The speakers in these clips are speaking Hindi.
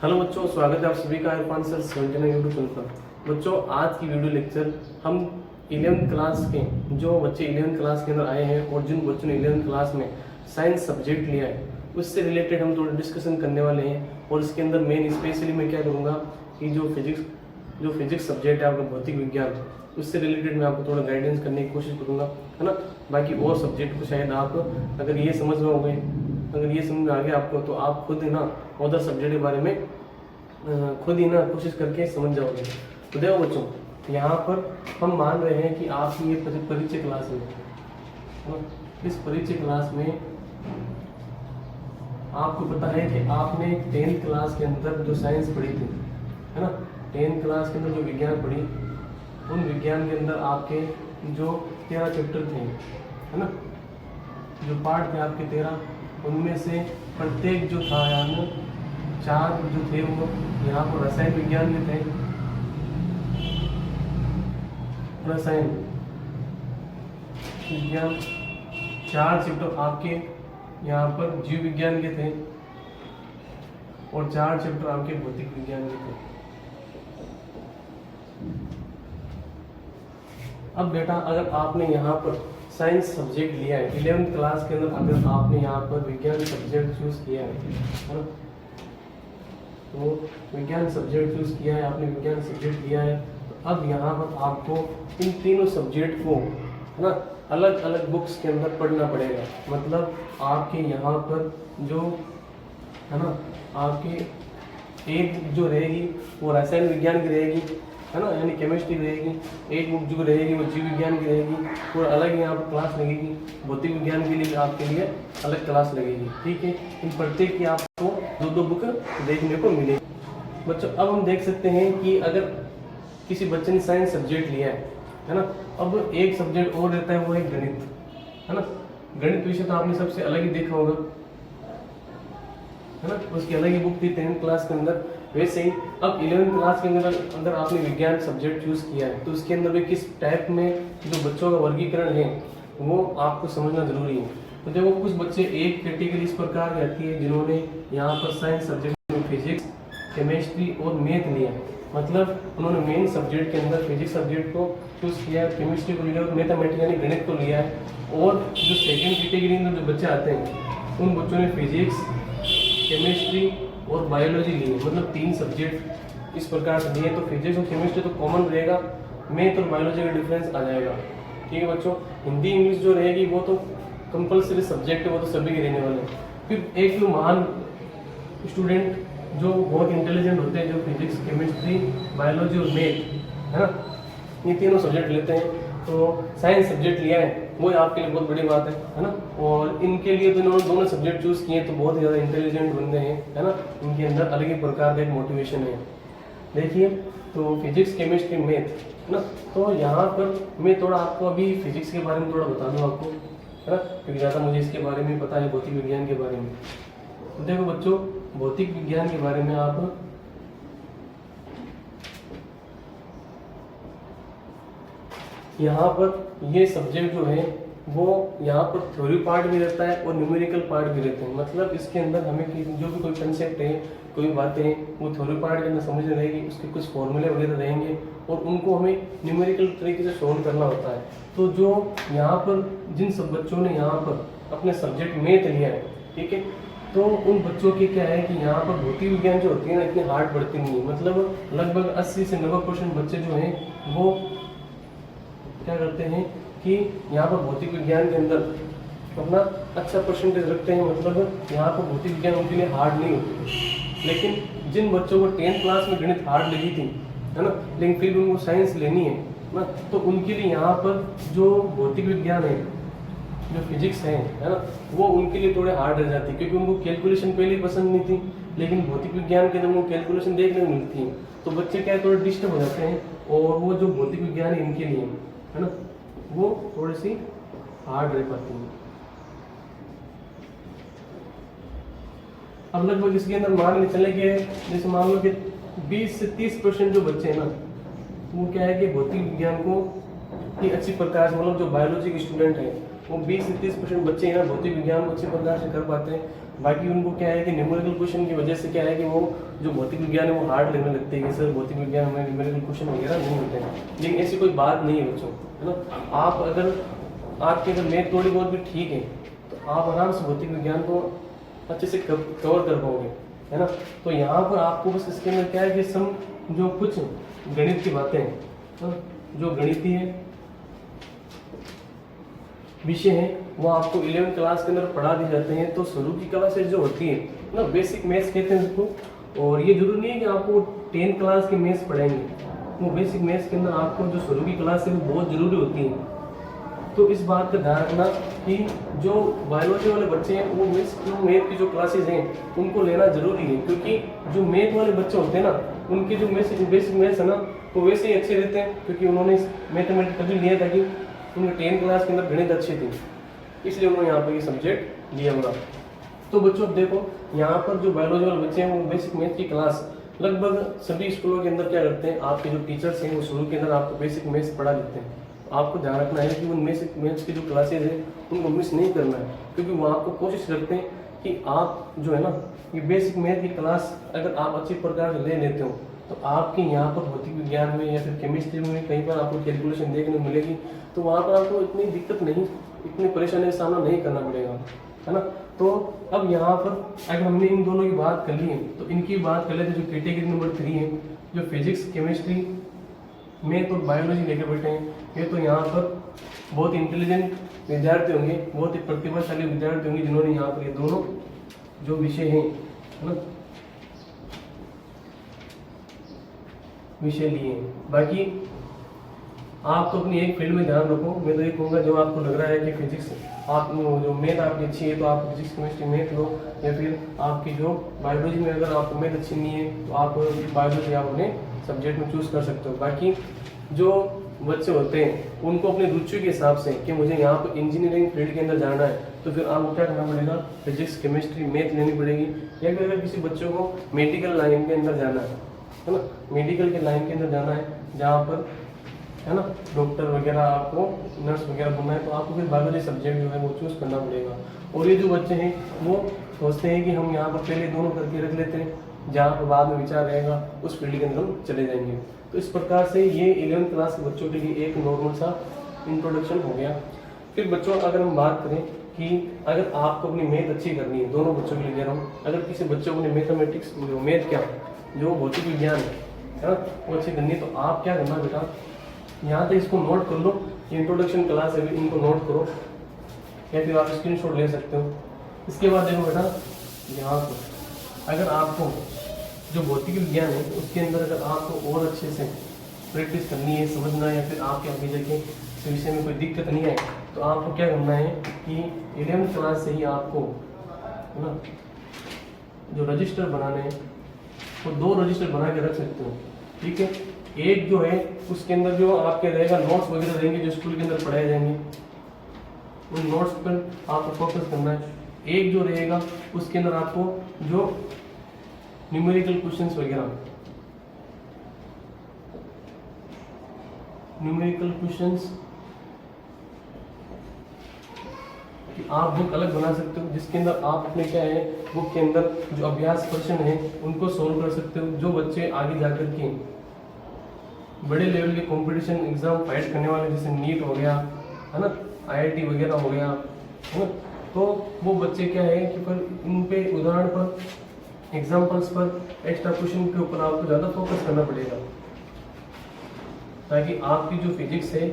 हेलो बच्चों, स्वागत है आप सभी का इरफान सर 79 यूट्यूब चैनल पर। बच्चों, आज की वीडियो लेक्चर हम 11th क्लास के जो बच्चे 11th क्लास के अंदर आए हैं और जिन बच्चों ने 11th क्लास में साइंस सब्जेक्ट लिया है उससे रिलेटेड हम थोड़ा डिस्कशन करने वाले हैं। और इसके अंदर मेन स्पेशली मैं क्या करूँगा कि जो फिजिक्स सब्जेक्ट है आपका भौतिक विज्ञान, उससे रिलेटेड मैं आपको थोड़ा गाइडेंस करने की कोशिश करूँगा, है ना। बाकी और सब्जेक्ट को शायद आप अगर ये समझ में आ गया आपको, तो आप खुद ही ना अदर सब्जेक्ट के बारे में खुद ही ना कोशिश करके समझ जाओगे। तो देखो बच्चों, यहाँ पर हम मान रहे हैं कि आपकी ये परिचय क्लास है ना। इस परिचय क्लास में आपको पता है कि आपने 10th क्लास के अंदर जो साइंस पढ़ी थी, है ना, 10th क्लास के अंदर जो विज्ञान पढ़ी, उन विज्ञान के अंदर आपके जो 13 चैप्टर थे, है ना, जो पार्ट थे आपके 13, उनमें से प्रत्येक जो था यहाँ 4 जो थे वो यहाँ पर रसायन विज्ञान में थे, रसायन विज्ञान 4 चैप्टर आपके यहाँ पर जीव विज्ञान के थे और 4 चैप्टर आपके भौतिक विज्ञान के थे। अब बेटा, अगर आपने यहाँ पर साइंस सब्जेक्ट लिया है 11th क्लास के अंदर, अगर आपने यहाँ पर विज्ञान सब्जेक्ट चूज किया है, तो विज्ञान सब्जेक्ट चूज किया है, आपने विज्ञान सब्जेक्ट लिया है, तो अब यहाँ पर आपको इन तीनों सब्जेक्ट को, है ना, अलग अलग बुक्स के अंदर पढ़ना पड़ेगा। मतलब आपके यहाँ पर जो, है ना, आपके एक जो रहेगी वो रसायन विज्ञान की रहेगी, है ना, यानी केमिस्ट्री रहेगी। एक बुक जो रहेगी वो जीव विज्ञान की रहेगी, और अलग यहाँ पर क्लास लगेगी भौतिक विज्ञान के लिए, आपके लिए अलग क्लास लगेगी। ठीक है, इन प्रत्येक की आपको 2-2 बुक देखने को मिलेगी। बच्चों, अब हम देख सकते हैं कि अगर किसी बच्चे ने साइंस सब्जेक्ट लिया है ना, अब एक सब्जेक्ट और रहता है, वो है गणित, है ना। गणित विषय तो आपने सबसे अलग ही देखा होगा, है ना, उसकी अलग ही बुक थी 10th क्लास के अंदर। वैसे ही अब 11th क्लास के अंदर आपने विज्ञान सब्जेक्ट चूज किया है, तो उसके अंदर भी किस टाइप में जो बच्चों का वर्गीकरण है वो आपको समझना जरूरी है। तो देखो, कुछ बच्चे एक कैटेगरी इस प्रकार की आती है जिन्होंने यहाँ पर साइंस सब्जेक्ट में फिजिक्स, केमिस्ट्री और मैथ लिया है। मतलब उन्होंने मेन सब्जेक्ट के अंदर फिजिक्स सब्जेक्ट को चूज किया है, केमिस्ट्री को लिया और मैथमेटिक्स यानी गणित को लिया है। और जो सेकेंड कैटेगरी में जो बच्चे आते हैं, उन बच्चों ने फिजिक्स, केमिस्ट्री और बायोलॉजी ली है। मतलब 3 सब्जेक्ट इस प्रकार से लिए। तो फिजिक्स और केमिस्ट्री तो कॉमन रहेगा, मैथ और बायोलॉजी का डिफरेंस आ जाएगा। ठीक है बच्चों, हिंदी इंग्लिश जो रहेगी वो तो कंपलसरी सब्जेक्ट है, वो तो सभी के रहने वाले हैं। फिर एक जो महान स्टूडेंट जो बहुत इंटेलिजेंट होते हैं, जो फिजिक्स, केमिस्ट्री, बायोलॉजी और मैथ, है ना, ये तीनों सब्जेक्ट लेते हैं, तो साइंस सब्जेक्ट लिया है, वो आपके लिए बहुत बड़ी बात है ना। और इनके लिए तो इन्होंने दोनों सब्जेक्ट चूज किए, तो बहुत ही ज़्यादा इंटेलिजेंट बंदे हैं, है ना। इनके अंदर अलग ही प्रकार का एक मोटिवेशन है। देखिए, तो फिजिक्स, केमिस्ट्री, मैथ, है ना। तो यहाँ पर मैं थोड़ा आपको अभी फिजिक्स के बारे में थोड़ा बता दूँ आपको, है ना, क्योंकि ज़्यादा मुझे इसके बारे में पता है, भौतिक विज्ञान के बारे में। तो देखो बच्चों, भौतिक विज्ञान के बारे में आप यहाँ पर ये सब्जेक्ट जो है वो यहाँ पर थ्योरी पार्ट भी रहता है और न्यूमेरिकल पार्ट भी रहते हैं। मतलब इसके अंदर हमें जो भी कोई कंसेप्ट है, कोई बातें, वो थ्योरी पार्ट के अंदर समझने रहेगी, उसके कुछ फॉर्मूले वगैरह रहेंगे और उनको हमें न्यूमेरिकल तरीके से सॉल्व करना होता है। तो जो यहाँ पर जिन सब बच्चों ने यहाँ पर अपने सब्जेक्ट मैथ लिया है, ठीक है, तो उन बच्चों के क्या है कि यहाँ पर भौतिक विज्ञान जो होती है ना, इतनी हार्ड पड़ती नहीं है। मतलब लगभग 80 से 90% बच्चे जो हैं वो क्या करते हैं कि यहाँ पर भौतिक विज्ञान के अंदर अपना अच्छा परसेंटेज रखते हैं। मतलब यहाँ पर भौतिक विज्ञान उनके लिए हार्ड नहीं होती। लेकिन जिन बच्चों को 10th क्लास में गणित हार्ड लगी थी, है ना, लेकिन फिर उनको साइंस लेनी है ना, तो उनके लिए यहाँ पर जो भौतिक विज्ञान है, जो फिजिक्स है ना, वो उनके लिए थोड़े हार्ड रह जाती है, क्योंकि उनको कैलकुलेशन पहले ही पसंद नहीं थी। लेकिन भौतिक विज्ञान के अंदर वो कैलकुलेशन देखने को मिलती है, तो बच्चे क्या है, थोड़े डिस्टर्ब हो जाते हैं। और वो जो भौतिक विज्ञान है इनके लिए, है ना, वो थोड़ी सी हार्ड रह पाती है। अब लगभग इसके अंदर मान के चले कि जैसे मान लो कि 20 से 30% जो बच्चे हैं ना, वो क्या है कि भौतिक विज्ञान को की अच्छी प्रकार से, मतलब जो बायोलॉजी के स्टूडेंट हैं वो 20 से 30% बच्चे यहाँ भौतिक विज्ञान को अच्छे प्रकार से कर पाते हैं। बाकी उनको क्या है कि न्यूमेरिकल क्वेश्चन की वजह से क्या है कि वो जो भौतिक विज्ञान है वो हार्ड लगने लगते हैं कि सर भौतिक विज्ञान में न्यूमेरिकल क्वेश्चन वगैरह नहीं होते हैं। लेकिन ऐसी कोई बात नहीं है बच्चों, है ना। आप अगर आपके अगर मैथ थोड़ी बहुत भी ठीक है तो आप आराम से भौतिक विज्ञान को अच्छे से कवर कर पाओगे, है ना। तो यहाँ पर आपको बस इसके अंदर क्या है कि सम जो कुछ गणित की बातें हैं, जो गणितीय विषय हैं वो आपको 11वीं क्लास के अंदर पढ़ा दिए जाते हैं। तो शुरू की क्लासेस जो होती है ना, बेसिक मैथ्स कहते हैं उसको। और ये जरूरी नहीं है कि आपको 10th क्लास के मैथ्स पढ़ाएंगे, वो बेसिक मैथ्स के अंदर आपको जो शुरू की क्लास है वो बहुत जरूरी होती है। तो इस बात का ध्यान रखना कि जो बायोलॉजी वाले बच्चे हैं वो मैथ की जो क्लासेस हैं उनको लेना जरूरी है, क्योंकि जो मैथ वाले बच्चे होते हैं ना उनके जो बेसिक मैथ्स है ना वो वैसे ही अच्छे रहते हैं, क्योंकि उन्होंने मैथमेटिक्स कभी लिया था कि उनके 10th क्लास के अंदर गणित अच्छी थी, इसलिए उन्होंने यहाँ पर ये सब्जेक्ट लिया होगा। तो बच्चों अब देखो यहाँ पर जो बायोलॉजी वाले बच्चे हैं वो बेसिक मैथ की क्लास लगभग सभी स्कूलों के अंदर क्या करते हैं, आपके जो टीचर्स हैं वो शुरू के अंदर आपको बेसिक मैथ्स पढ़ा देते हैं। आपको ध्यान रखना है कि उन बेसिक मैथ्स की जो क्लासेज है उनको मिस नहीं करना है, क्योंकि वो आपको कोशिश करते हैं कि आप जो है ना ये बेसिक मैथ की क्लास अगर आप अच्छी प्रकार से ले लेते हो तो आपके यहाँ पर भौतिक विज्ञान में या फिर केमिस्ट्री में कहीं पर आपको कैलकुलेशन देखने को मिलेगी, तो वहाँ पर आपको इतनी दिक्कत नहीं, इतनी परेशानी का सामना नहीं करना पड़ेगा, है ना। तो अब यहाँ पर अगर हमने इन दोनों की बात कर ली है तो इनकी बात कर लेते जो कैटेगरी नंबर 3 है, जो फिजिक्स केमिस्ट्री मैथ और बायोलॉजी लेकर बैठे हैं। ये तो यहाँ पर बहुत इंटेलिजेंट विद्यार्थी होंगे, बहुत ही प्रतिभाशाली विद्यार्थी होंगे जिन्होंने यहाँ पर ये दोनों जो विषय हैं, है ना, विषय लिए हैं। बाकी आप तो अपनी एक फील्ड में ध्यान रखो। मैं तो ये कहूँगा जो आपको लग रहा है कि फिजिक्स आप जो मैथ आपकी अच्छी है तो आप फिजिक्स केमिस्ट्री मैथ लो, या फिर आपकी जो बायोलॉजी में अगर आपको मैथ अच्छी नहीं है तो आप बायोलॉजी आप अपने सब्जेक्ट में चूज कर सकते हो। बाकी जो बच्चे होते हैं उनको अपनी रुचि के हिसाब से कि मुझे यहाँ पर इंजीनियरिंग फील्ड के अंदर जाना है तो फिर आपको क्या करना पड़ेगा, फिजिक्स केमिस्ट्री मैथ लेनी पड़ेगी। या फिर अगर किसी बच्चों को मेडिकल लाइन के अंदर जाना है ना, मेडिकल के लाइन के अंदर जाना है जहाँ पर है ना डॉक्टर वगैरह आपको नर्स वगैरह बनना है तो आपको फिर बायोलॉजी सब्जेक्ट जो है वो चूज़ करना पड़ेगा। और ये जो बच्चे हैं वो सोचते हैं कि हम यहाँ पर पहले दोनों करके रख लेते हैं, जहाँ पर बाद में विचार रहेगा उस फील्ड के अंदर हम चले जाएंगे। तो इस प्रकार से ये 11th क्लास के बच्चों के लिए एक नॉर्मल सा इंट्रोडक्शन हो गया। फिर बच्चों अगर हम बात करें कि अगर आपको अपनी मैथ अच्छी करनी है, दोनों बच्चों के लिए कह रहा हूँ, अगर किसी बच्चों को मैथमेटिक्स मैथ क्या जो भौतिक विज्ञान है ना वो अच्छी करनी है, तो आप क्या करना बेटा, यहाँ तक इसको नोट कर लो, ये इंट्रोडक्शन क्लास है, इनको नोट करो या फिर आप स्क्रीनशॉट ले सकते हो। इसके बाद देखो बेटा यहाँ पर अगर आपको जो भौतिक विज्ञान है उसके अंदर अगर आपको और अच्छे से प्रैक्टिस करनी है, समझना है, या फिर आपके आगे जाके इस विषय में कोई दिक्कत नहीं है तो आपको क्या करना है कि 11th क्लास से ही आपको है ना जो रजिस्टर बनाने हैं वो 2 रजिस्टर बना के रख सकते हो, ठीक है। एक जो है उसके अंदर जो आपके रहेगा नोट्स वगैरह रहेंगे जो स्कूल के अंदर पढ़ाए जाएंगे, उन नोट्स पर आपको फोकस करना है। एक जो रहेगा उसके अंदर आपको जो न्यूमेरिकल क्वेश्चंस वगैरह, न्यूमेरिकल क्वेश्चंस कि आप बुक अलग बना सकते हो जिसके अंदर आप अपने क्या है बुक के अंदर जो अभ्यास प्रश्न है उनको सोल्व कर सकते हो। जो बच्चे आगे जाकर के बड़े लेवल के कंपटीशन एग्जाम फाइट करने वाले जैसे नीट हो गया है ना, IIT वगैरह हो गया है ना, तो वो बच्चे क्या है कि पर इन पे उदाहरण पर एग्जाम्पल्स पर एक्स्ट्रा क्वेश्चन के ऊपर आपको ज़्यादा फोकस करना पड़ेगा ताकि आपकी जो फिजिक्स है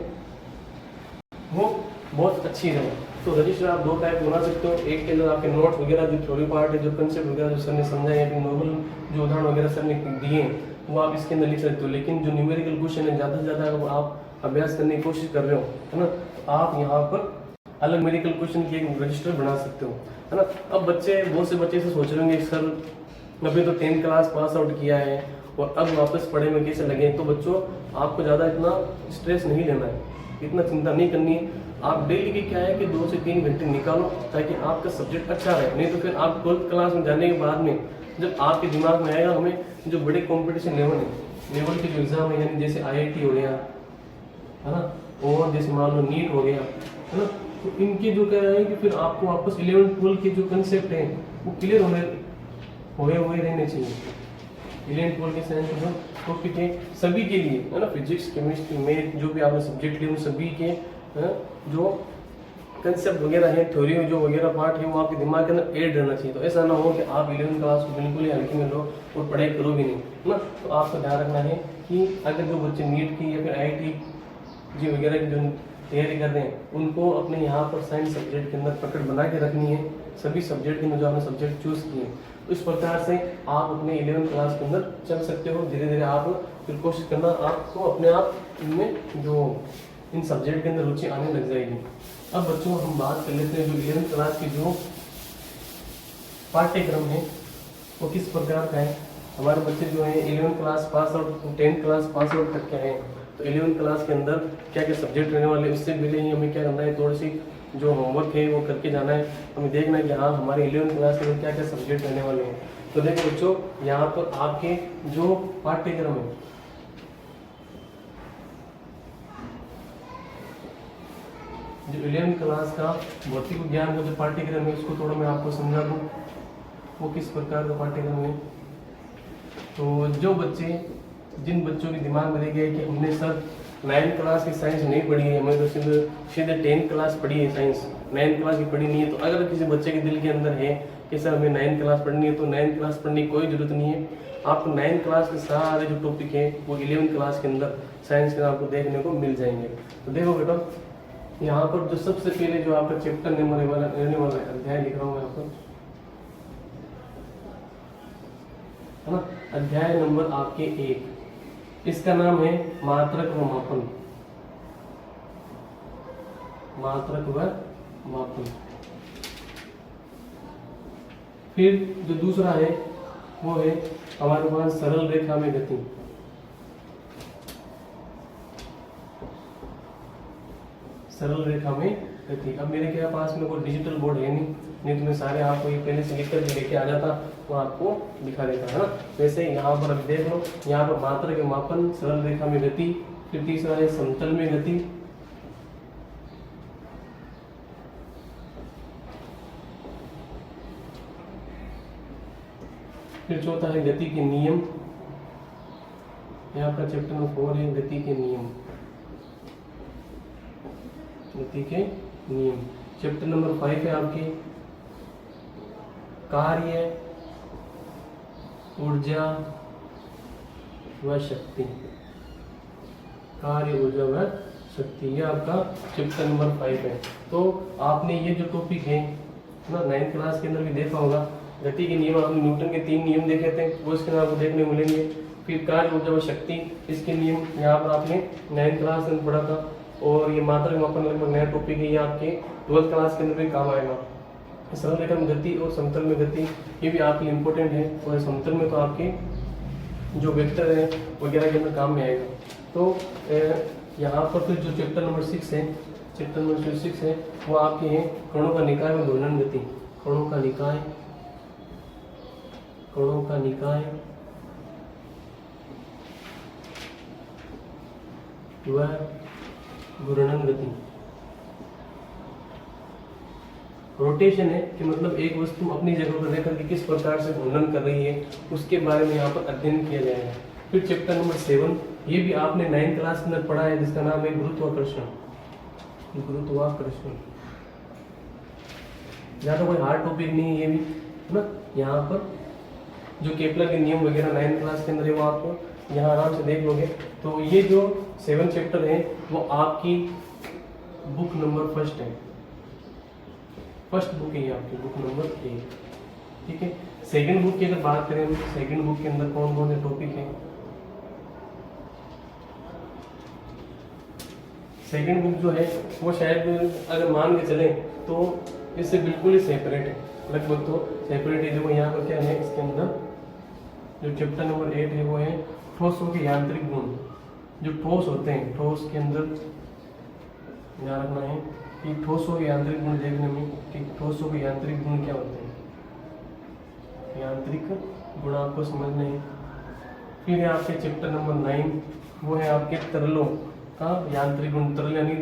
वो बहुत अच्छी रहे। तो रजिस्टर आप 2 टाइप बना सकते हो, एक के अंदर आपके नोट्स वगैरह जो थ्योरी पार्ट है, जो कंसेप्ट वगैरह जो सर ने समझाया है, नॉर्मल जो उदाहरण वगैरह सर ने दिए हैं वो आप इसके अंदर लिख सकते हो। लेकिन जो न्यूमेरिकल क्वेश्चन है ज़्यादा से ज़्यादा अगर आप अभ्यास करने की कोशिश कर रहे हो है ना, तो आप यहाँ पर अलग न्यूमेरिकल क्वेश्चन की एक रजिस्टर बना सकते हो, है ना। अब बच्चे बहुत से बच्चे से सोच रहे होंगे सर अभी तो 10th क्लास पास आउट किया है और अब वापस पढ़े में कैसे लगे। तो बच्चों आपको ज़्यादा इतना स्ट्रेस नहीं लेना है, इतना चिंता नहीं करनी है। आप डेली की क्या है कि 2 से 3 घंटे निकालो ताकि आपका सब्जेक्ट अच्छा रहे। नहीं तो फिर आप 12th क्लास में जाने के बाद में जब आपके दिमाग में आएगा हमें जो बड़े कंपटीशन लेवल के जो एग्ज़ाम है, यानी जैसे IIT हो गया है ना, और जैसे मान लो नीट हो गया है ना, तो इनके जो कह रहे हैं कि फिर आपको वापस 11-12 के जो कंसेप्ट हैं वो क्लियर हुए रहने चाहिए। 11-12 के साइंस जो टॉपिक है सभी के लिए है ना, फिजिक्स केमिस्ट्री मैथ जो भी आपने सब्जेक्ट लिए उन सभी के जो कंसेप्ट वगैरह है, थ्योरी में जो वगैरह पार्ट है वो आपके दिमाग के अंदर ऐड रहना चाहिए। तो ऐसा ना हो कि आप 11वीं क्लास को बिल्कुल ही हल्के में लो और पढ़ाई करो भी नहीं, है ना। तो आपको ध्यान रखना है कि अगर जो बच्चे नीट की या फिर IIT जी वगैरह की जो तैयारी कर रहे हैं उनको अपने यहाँ पर साइंस सब्जेक्ट के अंदर पकड़ बना के रखनी है, सभी सब्जेक्ट के अंदर जो आपने सब्जेक्ट चूज किए। तो इस प्रकार से आप अपने 11वीं क्लास के अंदर चल सकते हो। धीरे धीरे आप फिर कोशिश करना आपको अपने आप इनमें जो इन सब्जेक्ट के अंदर रुचि आने लग जाएगी। अब बच्चों हम बात कर लेते हैं जो 11वीं क्लास की जो पाठ्यक्रम है वो किस प्रकार का है। हमारे बच्चे जो है 11वीं class pass out 10th class pass out तक के हैं, तो 11वीं क्लास के अंदर क्या क्या सब्जेक्ट रहने वाले हैं उससे पहले ही हमें क्या करना है, थोड़ी सी जो होमवर्क है वो करके जाना है। हमें देखना है कि हाँ हमारे 11वीं क्लास के अंदर क्या क्या सब्जेक्ट रहने वाले हैं। तो देखो बच्चों यहाँ पर आपके जो पाठ्यक्रम है जो 11वीं क्लास का भौतिक विज्ञान का जो पाठ्यक्रम है उसको थोड़ा मैं आपको समझा दूँ वो किस प्रकार का पाठ्यक्रम है। तो जो बच्चे जिन बच्चों के दिमाग में रह गया है कि हमने सर 9th क्लास की साइंस नहीं पढ़ी है, हमें तो सीधे 10th क्लास पढ़ी है साइंस, 9th क्लास की पढ़ी नहीं है। तो अगर किसी बच्चे के दिल के अंदर है कि सर हमें 9th क्लास पढ़नी है तो 9th क्लास पढ़ने की कोई जरूरत नहीं है। आपको 9th क्लास के सारे जो टॉपिक है वो 11वीं क्लास के अंदर साइंस के आपको देखने को मिल जाएंगे। तो देखो बेटा यहाँ पर जो सबसे पहले जो आपका चैप्टर नंबर रहने वाला है अध्याय लिख रहा हूँ यहाँ पर, है ना। अध्याय नंबर आपके 1, इसका नाम है मात्रक व मापन। मात्रक व मापन। फिर जो दूसरा है वो है हमारे पास सरल रेखा में गति। सरल रेखा में गति। अब मेरे क्या पास में कोई डिजिटल बोर्ड है नहीं तो मैं सारे आपको ये पहले से लिख कर लेके आ जाता और आपको दिखा देता है ना। वैसे यहाँ पर अभी देख लो, यहाँ पर मात्रक के मापन, सरल रेखा में गति, फिर तीसरा है समतल में गति, फिर चौथा है गति के नियम। यहाँ पर चैप्टर नंबर 4 है गति के नियम। गति के नियम। चैप्टर नंबर 5 है आपके कार्य, ऊर्जा व शक्ति। कार्य, ऊर्जा व शक्ति, ये आपका चैप्टर नंबर 5 है। तो आपने ये जो टॉपिक है ना 9th क्लास के अंदर भी देखा होगा। गति के नियम आपने न्यूटन के 3 नियम देखे थे, वो इसके अंदर आपको देखने को मिलेंगे। फिर कार्य, ऊर्जा व शक्ति, इसके नियम यहाँ पर आपने 9th क्लास में पढ़ा था। और ये मात्रक मापन लगभग नया टॉपिक है, ये आपके 12th क्लास के अंदर भी काम आएगा। सरल रेखा में गति और समतल में गति ये भी आपके इम्पोर्टेंट है, और समतल में तो आपके जो वेक्टर है वगैरह के अंदर काम में आएगा। तो यहाँ पर फिर जो चैप्टर नंबर 6 है, चैप्टर नंबर 6 है वो आपके हैं कणों का निकाय व घूर्णन गति। कणों का निकाय, कणों का निकाय व घूर्णन गति। रोटेशन है कि मतलब एक वस्तु अपनी जगह पर रहकर के किस प्रकार से घूर्णन कर रही है उसके बारे में यहाँ पर अध्ययन किया जाएगा। फिर चैप्टर नंबर 7, ये भी आपने 9th क्लास के अंदर पढ़ा है, जिसका नाम है गुरुत्वाकर्षण। गुरुत्वाकर्षण ज़्यादा कोई हार्ड टॉपिक नहीं है ये भी, है ना। यहाँ पर जो केपलर के नियम वगैरह 9th क्लास के अंदर है वो आपको यहाँ आराम से देख लोगे। तो ये जो 7 चैप्टर है वो आपकी बुक नंबर 1 है, फर्स्ट बुक है ये आपकी बुक नंबर 1, ठीक है। सेकंड बुक की अगर बात करें तो सेकंड बुक के अंदर कौन कौन से टॉपिक है। सेकंड बुक जो है वो शायद अगर मान के चले तो इससे बिल्कुल ही सेपरेट है, लगभग तो सेपरेट है। देखो यहाँ पर क्या है, इसके अंदर जो चैप्टर नंबर 8 है वो है ठोसों के यांत्रिक गुण। जो ठोस होते हैं, ठोस के अंदर ध्यान रखना है कि ठोसों के यांत्रिक गुण देखने में कि ठोसों के यांत्रिक गुण क्या होते हैं, यांत्रिक गुण आपको समझने हैं। फिर है आपके चैप्टर नंबर 9 वो है आपके तरलों का यांत्रिक गुण। तरल यानी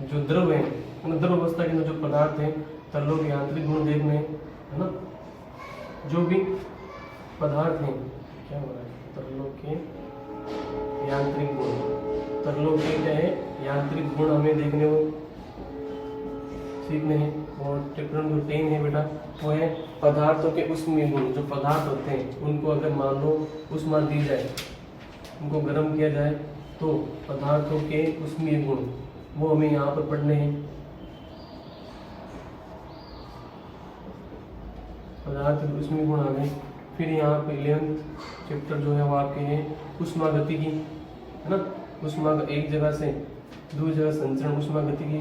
जो द्रव है द्रव अवस्था के अंदर जो पदार्थ है तरलों के यांत्रिक गुण देखने है ना, जो भी पदार्थ हैं, क्या हो रहा है, तरलों के यांत्रिक गुण, तरलों के क्या है यांत्रिक गुण हमें देखने को सीखने हैं। और चैप्टर नंबर 10 है बेटा, वो है पदार्थों के ऊष्मीय गुण। जो पदार्थ होते हैं उनको अगर मान लो ऊष्मा दी जाए, उनको गर्म किया जाए, तो पदार्थों के ऊष्मीय गुण वो हमें यहाँ पर पढ़ने हैं। पदार्थ के ऊष्मीय गुण आ गए। फिर यहाँ पे 11th चैप्टर जो है वो आपके है ऊष्मागतिकी, है ना। ऊष्मा एक जगह से दूसरी जगह संचरण ऊष्मागतिकी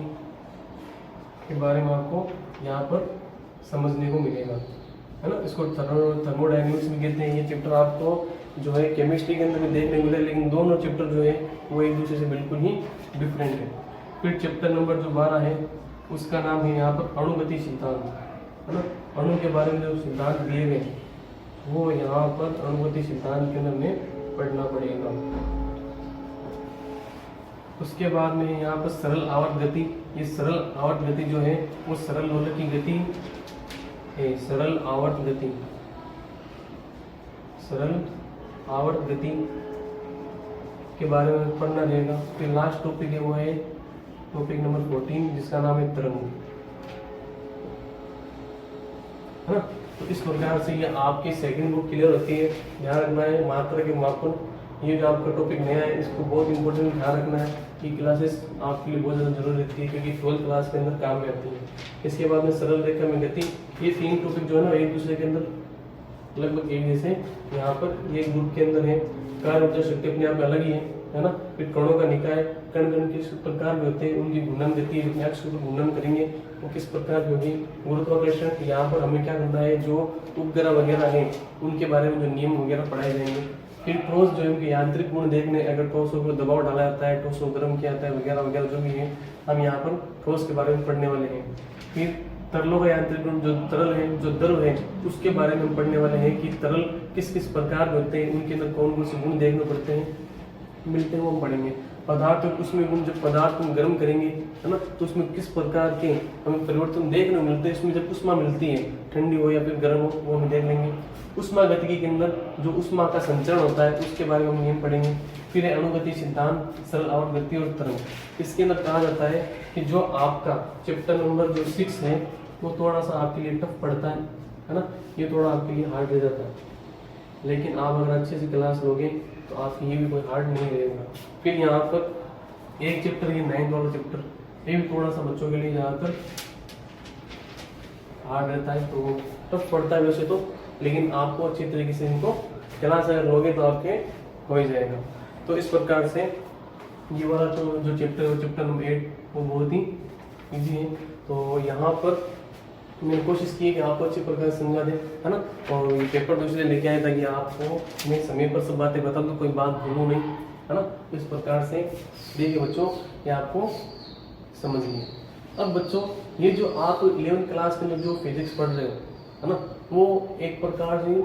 के बारे में आपको यहाँ पर समझने को मिलेगा, है ना। इसको थर्मोडायनेमिक्स भी कहते हैं। ये चैप्टर आपको जो है केमिस्ट्री के अंदर भी देखने को मिले, लेकिन दोनों चैप्टर जो है वो एक दूसरे से बिल्कुल ही डिफरेंट है। फिर चैप्टर नंबर जो 12 है उसका नाम है यहाँ पर अणुगति सिद्धांत, है ना। अणु के बारे में जो सिद्धांत दिए गए वो यहाँ पर अणुगति सिद्धांत के अंदर में पढ़ना पड़ेगा। उसके बाद में यहाँ पर सरल आवर्त गति। ये सरल आवर्त गति जो है वो सरल लोलक की गति है, सरल आवर्त गति, सरल आवर्त गति के बारे में पढ़ना रहेगा। फिर लास्ट टॉपिक है वो है टॉपिक नंबर 14 जिसका नाम है तरंग, है ना। तो इस प्रकार से ये आपकी सेकंड बुक क्लियर होती है। ध्यान रखना है मात्रा के मापन, ये जो आपका टॉपिक नया है इसको बहुत इंपॉर्टेंट ध्यान रखना है कि क्लासेस आपके लिए बहुत ज़्यादा जरूरी रहती है, क्योंकि 12th क्लास के अंदर काम में आती है। इसके बाद में सरल रेखा में गति, ये 3 टॉपिक जो है ना एक दूसरे के अंदर लगभग एक जैसे यहाँ पर ये ग्रुप के अंदर है। कार्य ऊर्जा शक्ति अपने आप में अलग ही है ना। फिर कणों का निकाय, कण कण किस प्रकार में होते हैं, उनकी घूर्णन गति, अक्ष के ऊपर घूर्णन करेंगे वो किस प्रकार की होगी। गुरुत्वाकर्षण, यहाँ पर हमें क्या करना है, जो उपग्रह वगैरह हैं उनके बारे में जो नियम वगैरह पढ़ाए जाएंगे। फिर ठोस जो है उनके यांत्रिक गुण देखने, अगर ठोसों को दबाव डाला जाता है, ठोसों को गर्म किया जाता है वगैरह वगैरह जो भी है हम यहाँ पर ठोस के बारे में पढ़ने वाले हैं। फिर तरलों का यांत्रिक गुण, जो तरल है जो द्रव है उसके बारे में हम पढ़ने वाले हैं कि तरल किस किस प्रकार के होते हैं, उनके अंदर कौन कौन से गुण देखने पड़ते हैं मिलते हैं वो हम पढ़ेंगे। पदार्थ और उसमें गुण, जब पदार्थ को गर्म करेंगे, है ना, तो उसमें किस प्रकार के हमें परिवर्तन देखने को मिलते हैं। उसमें जब उष्मा मिलती है, ठंडी हो या फिर गर्म हो, वो हम देख लेंगे। उष्मा गतिकी के अंदर जो उष्मा का संचरण होता है उसके बारे में हम नियम पढ़ेंगे। फिर है अणुगति सिद्धांत, सरल आवर्त गति और तरंग। इसके अंदर कहा जाता है कि जो आपका चैप्टर नंबर जो 6 है वो थोड़ा सा आपके लिए टफ पड़ता है ना, ये थोड़ा आपके लिए हार्ड रह जाता है, लेकिन आप अगर अच्छे से क्लास लोगे तो आपके ये भी कोई हार्ड नहीं रहेगा। फिर यहाँ पर एक चैप्टर, ये 9th वाला चैप्टर, ये भी थोड़ा सा बच्चों के लिए ज़्यादातर हार्ड रहता है, तो टफ पड़ता है वैसे तो, लेकिन आपको अच्छी तरीके से इनको क्लास अगर लोगे तो आपके हो ही जाएगा। तो इस प्रकार से ये वाला जो चैप्टर नंबर 8 वो बहुत ही ईजी है। तो यहाँ पर मैंने कोशिश की है कि आपको अच्छी प्रकार से समझा दें, है ना। और ये पेपर तो इसलिए लेके आया था कि आपको मैं समय पर सब बातें बता दूँ, कोई बात भूलूँ नहीं, है ना। तो इस प्रकार से देखिए बच्चों, ये आपको समझिए। अब बच्चों ये जो आप 11th क्लास के अंदर जो फिजिक्स पढ़ रहे हो, है ना, वो एक प्रकार से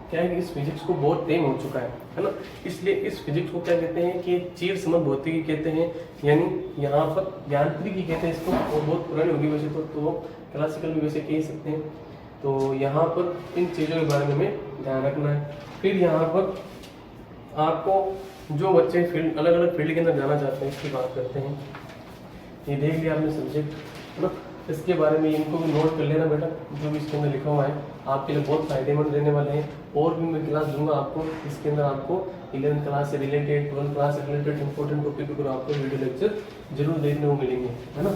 क्या है कि इस फिजिक्स को बहुत टाइम हो चुका है ना। इसलिए इस फिजिक्स को क्या कहते हैं कि चीर समझ भौतिकी कहते हैं, यानी यहाँ पर यांत्रिकी कहते हैं इसको। वो बहुत पुरानी होगी वैसे तो क्लासिकल भी वैसे कह सकते हैं। तो यहाँ पर इन चीज़ों के बारे में हमें ध्यान रखना है। फिर यहाँ पर आपको जो बच्चे फील्ड अलग अलग फील्ड के अंदर जाना चाहते हैं इसकी बात करते हैं। ये देख लिया आपने सब्जेक्ट, है ना। इसके बारे में इनको भी नोट कर लेना बेटा, जो भी इसके अंदर लिखा हुआ है आपके लिए बहुत फायदेमंद रहने वाले हैं। और भी मैं क्लास दूंगा आपको, इसके अंदर आपको 11th क्लास से रिलेटेड, 12th क्लास से रिलेटेड इंपॉर्टेंट टॉपिक पर आपको वीडियो लेक्चर जरूर देखने को मिलेंगे, है ना।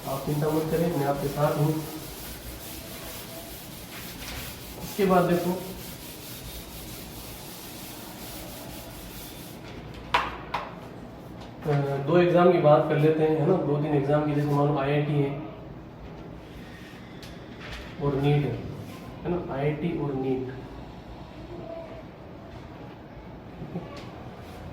आप चिंता मत करें, मैं आपके साथ हूँ। इसके बाद देखो दो एग्जाम की बात कर लेते हैं, है ना। 2-3 एग्जाम की, जैसे मान लो IIT है और नीट है ना। IIT और नीट,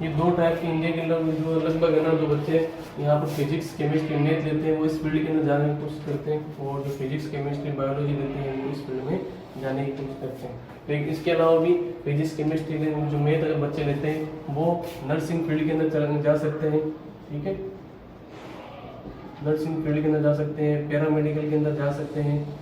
ये 2 टाइप के इंडिया के अंदर जो लगभग है ना, जो बच्चे यहाँ पर फिजिक्स केमिस्ट्री मैथ लेते हैं वो इस फील्ड के अंदर जाने की कोशिश करते हैं, और जो फिजिक्स केमिस्ट्री बायोलॉजी लेते हैं वो इस फील्ड में जाने की कोशिश करते हैं। लेकिन इसके अलावा भी फिजिक्स केमिस्ट्री के जो मैथ अगर बच्चे लेते हैं वो नर्सिंग फील्ड के अंदर जा सकते हैं, ठीक है। नर्सिंग फील्ड के अंदर जा सकते हैं, पैरामेडिकल के अंदर जा सकते हैं।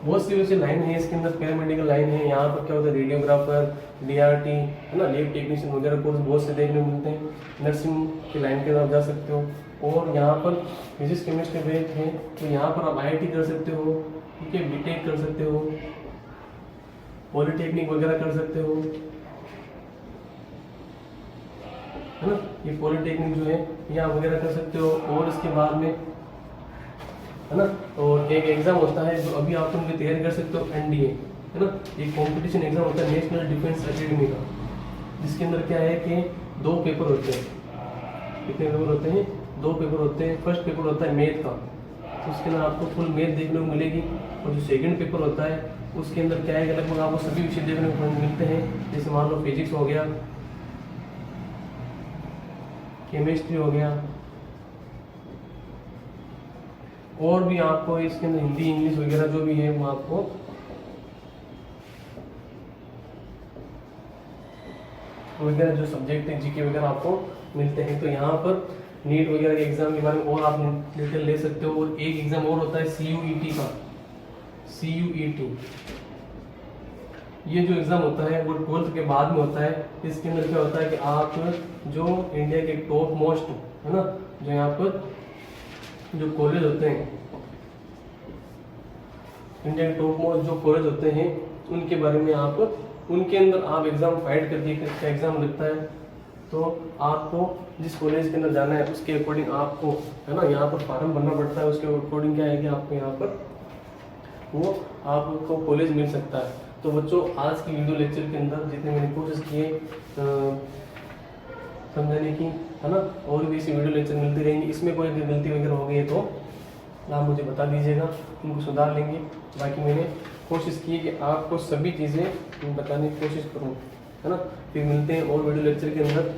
बहुत सी वैसे लाइन है इसके अंदर, पैरामेडिकल लाइन है। यहाँ पर क्या होता है, रेडियोग्राफर, डीआरटी है ना, लैब टेक्नीशियन वगैरह कोर्स बहुत से देखने को मिलते हैं। नर्सिंग की लाइन के अंदर जा सकते हो। और यहाँ पर फिजिक्स केमिस्ट्री ब्रेक है, तो यहाँ पर आप आईआईटी कर सकते हो, ठीक है, बीटेक कर सकते हो, पॉलिटेक्निक वगैरह कर सकते हो, है ना। ये पॉलिटेक्निक जो है यहाँ वगैरह कर सकते हो। और इसके बाद में है ना, और एक एग्जाम होता है जो अभी आप उनकी तैयारी कर सकते हो, एनडीए है ना, एक कंपटीशन एग्जाम होता है नेशनल डिफेंस एकेडमी का, जिसके अंदर क्या है कि 2 पेपर होते हैं। कितने पेपर होते हैं? 2 पेपर होते हैं। फर्स्ट पेपर होता है मैथ का, तो उसके अंदर आपको फुल मैथ देखने को मिलेगी। और जो सेकंड पेपर होता है उसके अंदर क्या है कि लगभग आपको सभी विषय देखने को मिलते हैं। जैसे मान लो फिजिक्स हो गया, केमिस्ट्री हो गया, और भी आपको इसके अंदर हिंदी इंग्लिश वगैरह जो भी है वो आपको वगैरह जो सब्जेक्ट है जीके वगैरह आपको मिलते हैं। तो यहाँ पर नीट वगैरह के एग्जाम के बारे में और आप डिटेल ले सकते हो। और एक एग्जाम और होता है CUET का, CUET। ये जो एग्जाम होता है वो 12th के बाद में होता है। इसके अंदर क्या होता है कि आप जो इंडिया के टॉप मोस्ट है ना, जो यहाँ पर जो कॉलेज होते हैं, इंडिया के टॉप मोस्ट जो कॉलेज होते हैं उनके बारे में आप उनके अंदर आप एग्जाम फाइट करके एग्जाम लगता है। तो आपको जिस कॉलेज के अंदर जाना है उसके अकॉर्डिंग आपको है ना यहाँ पर फॉर्म भरना पड़ता है। उसके अकॉर्डिंग क्या है कि आपको यहाँ पर वो आपको कॉलेज मिल सकता है। तो बच्चों, आज की वीडियो लेक्चर के अंदर जितने मैंने कोशिश किए समझाने की है ना, और भी ऐसी वीडियो लेक्चर मिलती रहेंगी। इसमें कोई गलती वगैरह हो गई है तो आप मुझे बता दीजिएगा, उनको सुधार लेंगे। बाकी मैंने कोशिश की कि आपको सभी चीज़ें बताने की कोशिश करूँ, है ना। फिर मिलते हैं और वीडियो लेक्चर के अंदर।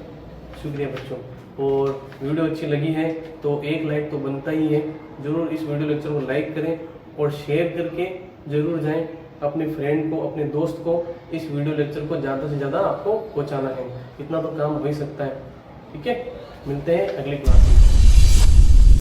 शुक्रिया बच्चों। और वीडियो अच्छी लगी है तो एक लाइक तो बनता ही है। ज़रूर इस वीडियो लेक्चर को लाइक करें और शेयर करके ज़रूर जाएं अपने फ्रेंड को, अपने दोस्त को इस वीडियो लेक्चर को ज़्यादा से ज़्यादा आपको पहुंचाना है। इतना तो काम हो ही सकता है। ठीक है, मिलते हैं अगली क्लास में।